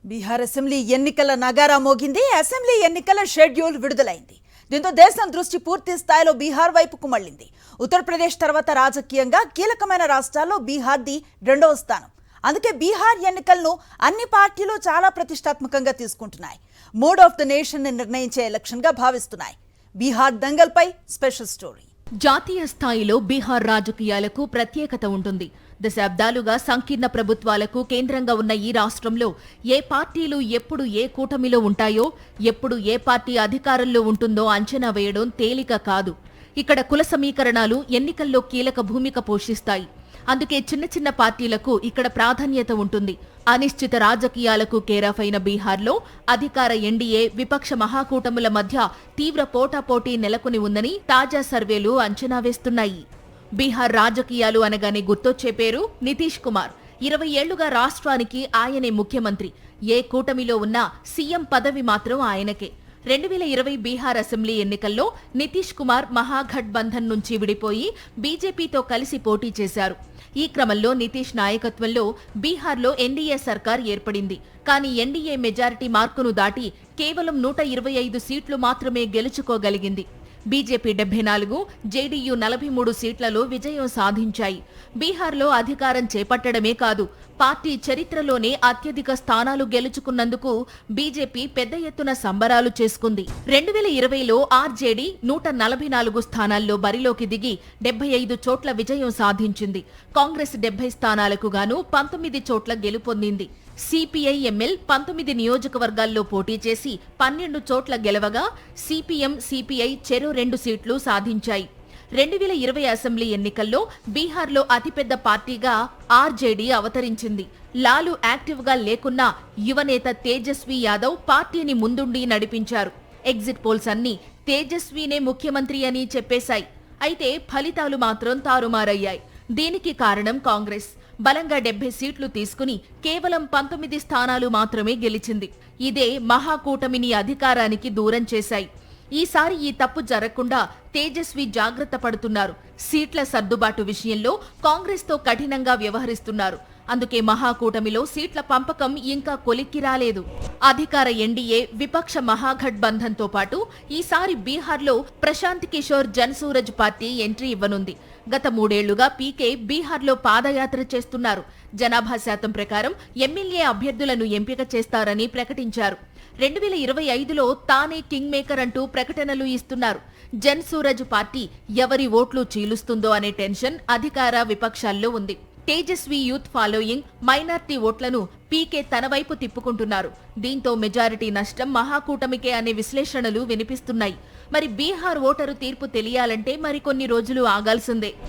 Bihar assembly ఎన్నికల నగారా మోగింది. Assembly ఎన్నికల షెడ్యూల్ విడుదలైంది. దీంతో దేశం దృష్టి పూర్తి స్థాయిలో బీహార్ వైపుకు మళ్లింది. ఉత్తరప్రదేశ్ తర్వాత రాజకీయంగా కీలకమైన రాష్ట్రాల్లో బీహార్ది రెండవ స్థానం. అందుకే బీహార్ ఎన్నికలను అన్ని పార్టీలు చాలా ప్రతిష్టాత్మకంగా తీసుకుంటున్నాయి. మూడ్ ఆఫ్ ద నేషన్ ని నిర్ణయించే ఎలక్షన్ గా భావిస్తున్నాయి. బీహార్ దంగల్పై స్పెషల్ స్టోరీ. జాతీయ స్థాయిలో బీహార్ రాజకీయాలకు ప్రత్యేకత ఉంటుంది. దశాబ్దాలుగా సంకీర్ణ ప్రభుత్వాలకు కేంద్రంగా ఉన్న ఈ రాష్ట్రంలో ఏ పార్టీలు ఎప్పుడు ఏ కూటమిలో ఉంటాయో, ఎప్పుడు ఏ పార్టీ అధికారంలో ఉంటుందో అంచనా వేయడం తేలిక కాదు. ఇక్కడ కుల సమీకరణాలు ఎన్నికల్లో కీలక భూమిక పోషిస్తాయి. అందుకే చిన్న చిన్న పార్టీలకు ఇక్కడ ప్రాధాన్యత ఉంటుంది. అనిశ్చిత రాజకీయాలకు కేరాఫ్ అయిన బీహార్లో అధికార ఎన్డీఏ, విపక్ష మహాకూటముల మధ్య తీవ్ర పోటాపోటీ నెలకొని ఉందని తాజా సర్వేలు అంచనా వేస్తున్నాయి. బీహార్ రాజకీయాలు అనగానే గుర్తొచ్చే పేరు నితీష్ కుమార్. 20 ఏళ్లుగా రాష్ట్రానికి ఆయనే ముఖ్యమంత్రి. ఏ కూటమిలో ఉన్నా సీఎం పదవి మాత్రం ఆయనకే. 2020 బీహార్ అసెంబ్లీ ఎన్నికల్లో నితీష్ కుమార్ మహాగఠబంధన్ నుంచి విడిపోయి బీజేపీతో కలిసి పోటీ చేశారు. ఈ క్రమంలో నితీష్ నాయకత్వంలో బీహార్లో ఎన్డీఏ సర్కార్ ఏర్పడింది. కానీ ఎన్డీఏ మెజారిటీ మార్కును దాటి కేవలం 125 సీట్లు మాత్రమే గెలుచుకోగలిగింది. బీజేపీ 74, జేడీయూ 43 సీట్లలో విజయం సాధించాయి. బీహార్లో అధికారం చేపట్టడమే కాదు, పార్టీ చరిత్రలోనే అత్యధిక స్థానాలు గెలుచుకున్నందుకు బీజేపీ పెద్ద ఎత్తున సంబరాలు చేసుకుంది. 2020లో ఆర్జేడీ 144 స్థానాల్లో బరిలోకి దిగి 75 చోట్ల విజయం సాధించింది. కాంగ్రెస్ 70 స్థానాలకు గాను 19 చోట్ల గెలుపొందింది. సిపిఐ ఎంఎల్ 19 నియోజకవర్గాల్లో పోటీ చేసి 12 చోట్ల గెలవగా, సిపిఎం, సిపిఐ చెరో 2 సీట్లు సాధించాయి. 2020 అసెంబ్లీ ఎన్నికల్లో బీహార్లో అతిపెద్ద పార్టీగా ఆర్జేడీ అవతరించింది. లాలు యాక్టివ్గా లేకున్నా యువనేత తేజస్వీ యాదవ్ పార్టీని ముందుండి నడిపించారు. ఎగ్జిట్ పోల్స్ అన్నీ తేజస్వీనే ముఖ్యమంత్రి అని చెప్పేశాయి. అయితే ఫలితాలు మాత్రం తారుమారయ్యాయి. దీనికి కారణం కాంగ్రెస్. బలంగా 70 సీట్లు తీసుకుని కేవలం 19 స్థానాలు మాత్రమే గెలిచింది. ఇదే మహాకూటమిని అధికారానికి దూరం చేశాయి. ఈసారి ఈ తప్పు జరగకుండా తేజస్వి జాగ్రత్త పడుతున్నారు. సీట్ల సర్దుబాటు విషయంలో కాంగ్రెస్తో కఠినంగా వ్యవహరిస్తున్నారు. అందుకే మహాకూటమిలో సీట్ల పంపకం ఇంకా కొలిక్కి రాలేదు. అధికార ఎన్డీఏ, విపక్ష మహాగఠబంధన్తో పాటు ఈసారి బీహార్లో ప్రశాంత్ కిషోర్ జనసూరజ్ పార్టీ ఎంట్రీ ఇవ్వనుంది. గత 3 ఏళ్లుగా పీకే బీహార్లో పాదయాత్ర చేస్తున్నారు. జనాభా శాతం ప్రకారం ఎమ్మెల్యే అభ్యర్థులను ఎంపిక చేస్తారని ప్రకటించారు. 2025లో తానే కింగ్ మేకర్ అంటూ ప్రకటనలు ఇస్తున్నారు. జనసూరజ్ పార్టీ ఎవరి ఓట్లు చీలుస్తుందో అనే టెన్షన్ అధికార విపక్షాల్లో ఉంది. తేజస్వీ యూత్ ఫాలోయింగ్, మైనార్టీ ఓట్లను పీకే తన వైపు తిప్పుకుంటున్నారు. దీంతో మెజారిటీ నష్టం మహాకూటమికే అనే విశ్లేషణలు వినిపిస్తున్నాయి. మరి బీహార్ ఓటరు తీర్పు తెలియాలంటే మరికొన్ని రోజులు ఆగాల్సిందే.